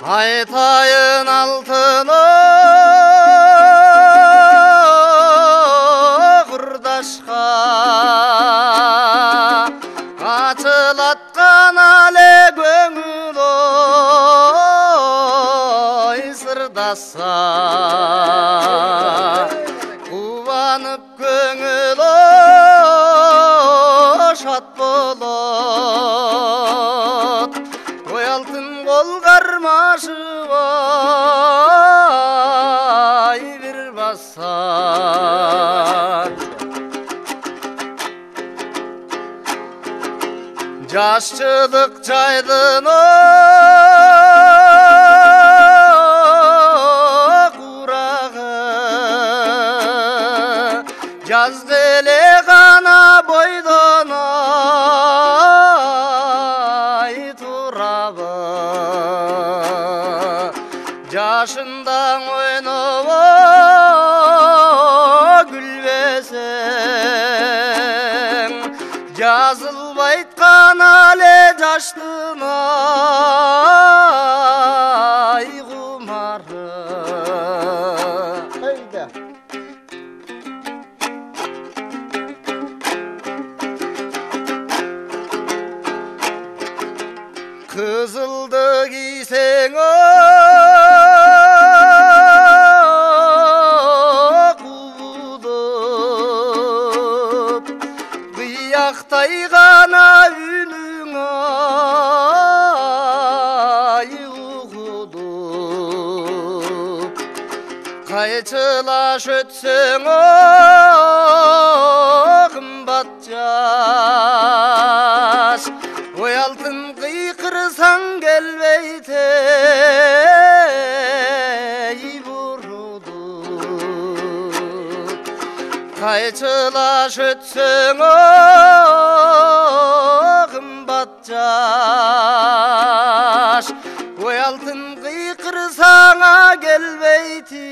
Айтайын алтыны құрдашқа, açılatқан әлі көңіл ой сырдаса, қуанып көңіл шат болот, ой алтын қол қармашы ой бір баса. Жашчылық жайдын құрағы, жаз келе ғана бойдан ай турабы, жашындаң ойнауы күлбесең, жазылып айтқан әлі жаштың ай құмары. Қызылды кисең қияқтай ғана үнің ай ұғылып, қайтылаш өтсең қымбат жас, ой алтын қиқырсаң келбейті қайтылаш өтсең қымбат жас, ой алтын қиқырсаңа келбейті